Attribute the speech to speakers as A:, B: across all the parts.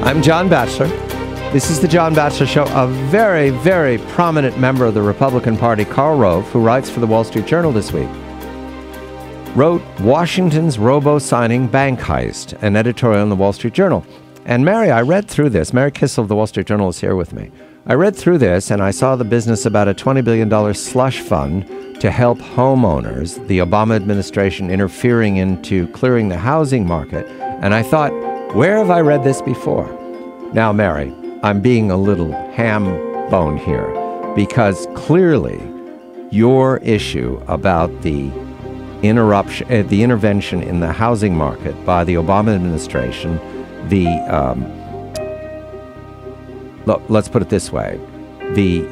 A: I'm John Batchelor. This is the John Batchelor Show. A very, very prominent member of the Republican Party, Karl Rove, who writes for the Wall Street Journal this week, wrote Washington's Robo-signing bank heist, an editorial in the Wall Street Journal. And Mary, I read through this. Mary Kissel of the Wall Street Journal is here with me. I read through this, and I saw the business about a $20 billion slush fund to help homeowners, the Obama administration interfering into clearing the housing market. And I thought, where have I read this before? Now, Mary, I'm being a little ham-boned here because clearly your issue about the intervention in the housing market by the Obama administration, let's put it this way, the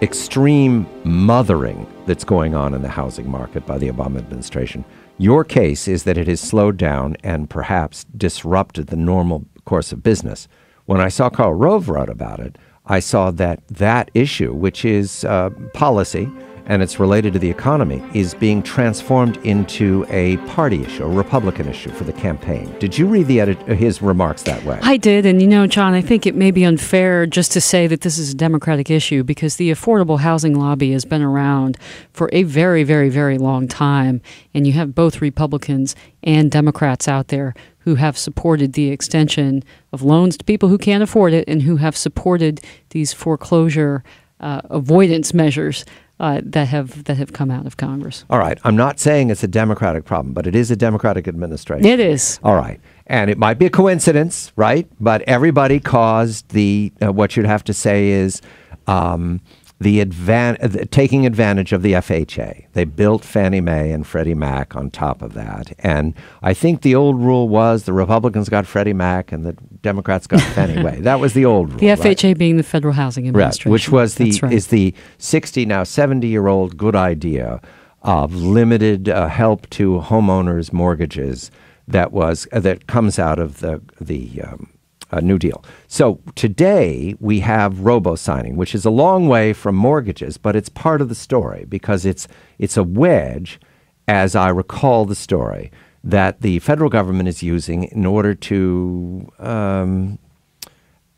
A: extreme mothering that's going on in the housing market by the Obama administration. Your case is that it has slowed down and perhaps disrupted the normal course of business. When I saw Karl Rove wrote about it, I saw that that issue, which is policy and it's related to the economy, is being transformed into a party issue, a Republican issue for the campaign. Did you read his remarks that way?
B: I did. And, John, I think it may be unfair just to say that this is a Democratic issue because the affordable housing lobby has been around for a very, very, very long time. And you have both Republicans and Democrats out there who have supported the extension of loans to people who can't afford it and who have supported these foreclosure avoidance measures that have come out of Congress.
A: All right. I'm not saying it's a Democratic problem, but it is a Democratic administration.
B: It is.
A: All right. And it might be a coincidence, right? But everybody caused what you'd have to say is taking advantage of the FHA. They built Fannie Mae and Freddie Mac on top of that. And I think the old rule was the Republicans got Freddie Mac and the Democrats got Fannie Mae. That was the old rule.
B: The FHA being the Federal Housing Administration.
A: Right, which was is the 60, now 70-year-old good idea of limited help to homeowners' mortgages that comes out of the New Deal. So today we have robo-signing, which is a long way from mortgages, but it's part of the story because it's a wedge, as I recall the story, that the federal government is using in order to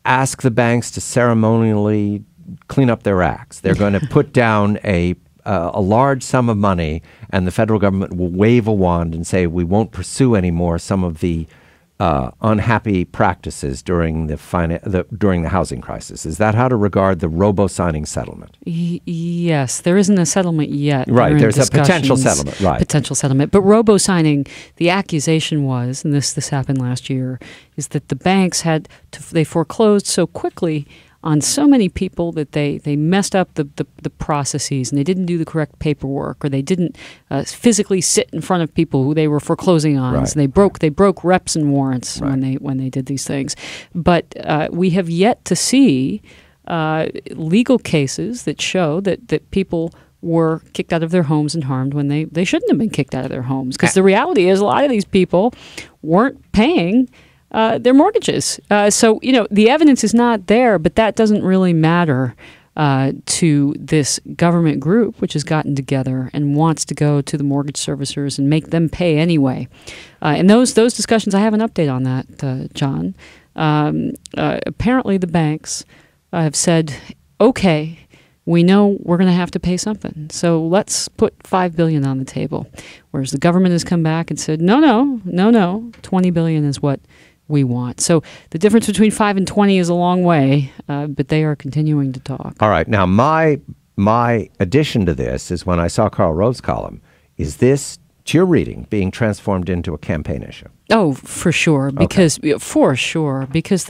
A: ask the banks to ceremonially clean up their acts. They're going to put down a large sum of money, and the federal government will wave a wand and say, we won't pursue anymore some of the unhappy practices during the housing crisis. Is that how to regard the robo-signing settlement?
B: Yes, there isn't a settlement yet.
A: Right, there's a potential settlement. Right,
B: potential settlement. But robo-signing, the accusation was, and this happened last year, is that the banks they foreclosed so quickly on so many people that they messed up the processes and they didn't do the correct paperwork, or they didn't physically sit in front of people who they were foreclosing on.
A: Right.
B: So they broke reps and warrants
A: right.
B: when they did these things. But we have yet to see legal cases that show that people were kicked out of their homes and harmed when they shouldn't have been kicked out of their homes. Because the reality is a lot of these people weren't paying their mortgages. So, the evidence is not there, but that doesn't really matter to this government group, which has gotten together and wants to go to the mortgage servicers and make them pay anyway. And those discussions, I have an update on that, John. Apparently the banks have said, okay, we know we're going to have to pay something, so let's put $5 billion on the table. Whereas the government has come back and said, no, $20 billion is what we want. So the difference between 5 and 20 is a long way, but they are continuing to talk.
A: All right. Now, my addition to this is when I saw Karl Rove's column, is this, to your reading, being transformed into a campaign issue? Oh,
B: for sure. Because the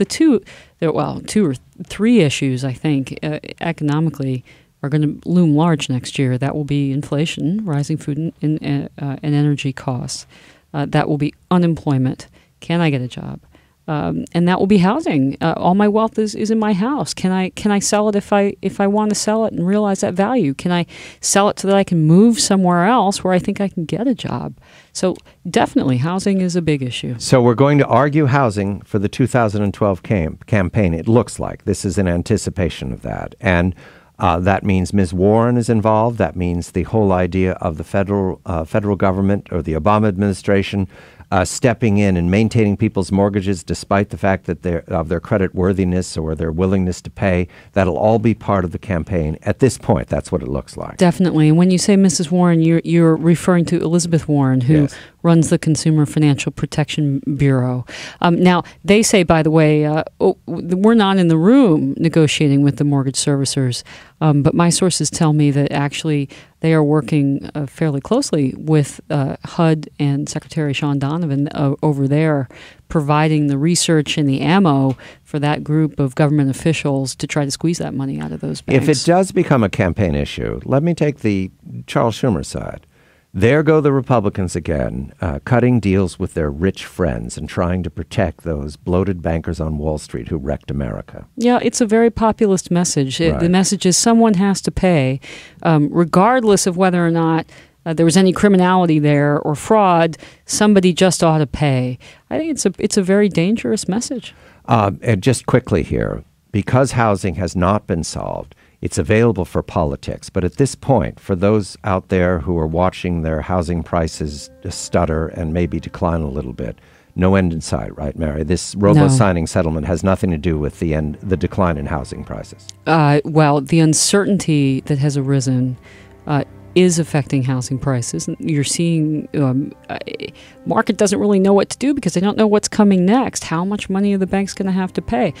B: two or three issues, I think, economically are going to loom large next year. That will be inflation, rising food and energy costs. That will be unemployment. Can I get a job? And that will be housing. All my wealth is in my house. Can I sell it if I want to sell it and realize that value? Can I sell it so that I can move somewhere else where I think I can get a job? So definitely housing is a big issue.
A: So we're going to argue housing for the 2012 campaign. It looks like this is in anticipation of that. And that means Ms. Warren is involved. That means the whole idea of the federal government or the Obama administration stepping in and maintaining people's mortgages despite the fact that of their credit worthiness or their willingness to pay. That'll all be part of the campaign. At this point, that's what it looks like.
B: Definitely. And when you say Mrs. Warren, you're referring to Elizabeth Warren, who runs the Consumer Financial Protection Bureau. Now, they say, by the way, we're not in the room negotiating with the mortgage servicers, but my sources tell me that actually they are working fairly closely with HUD and Secretary Sean Donovan over there, providing the research and the ammo for that group of government officials to try to squeeze that money out of those banks.
A: If it does become a campaign issue, let me take the Charles Schumer side. There go the Republicans again, cutting deals with their rich friends and trying to protect those bloated bankers on Wall Street who wrecked America.
B: Yeah, it's a very populist message.
A: Right.
B: The message is someone has to pay, regardless of whether or not there was any criminality there or fraud. Somebody just ought to pay. I think it's a very dangerous message.
A: And just quickly here, because housing has not been solved, it's available for politics. But at this point, for those out there who are watching their housing prices stutter and maybe decline a little bit, no end in sight, right, Mary? This robo-signing settlement has nothing to do with the decline in housing prices.
B: Well, the uncertainty that has arisen is affecting housing prices. You're seeing market doesn't really know what to do because they don't know what's coming next. How much money are the banks going to have to pay?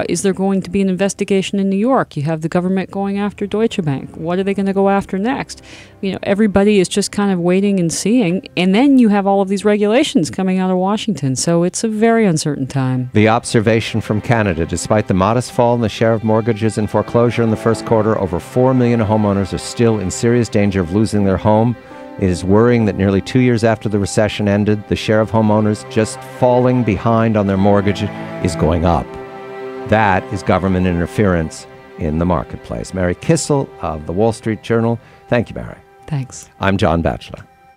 B: Is there going to be an investigation in New York? You have the government going after Deutsche Bank. What are they going to go after next? Everybody is just kind of waiting and seeing. And then you have all of these regulations coming out of Washington. So it's a very uncertain time. The
A: observation from Canada, despite the modest fall in the share of mortgages in foreclosure in the first quarter, over 4 million homeowners are still in serious danger of losing their home. It is worrying that nearly 2 years after the recession ended, the share of homeowners just falling behind on their mortgage is going up. That is government interference in the marketplace. Mary Kissel of the Wall Street Journal. Thank you, Mary.
B: Thanks.
A: I'm John Batchelor.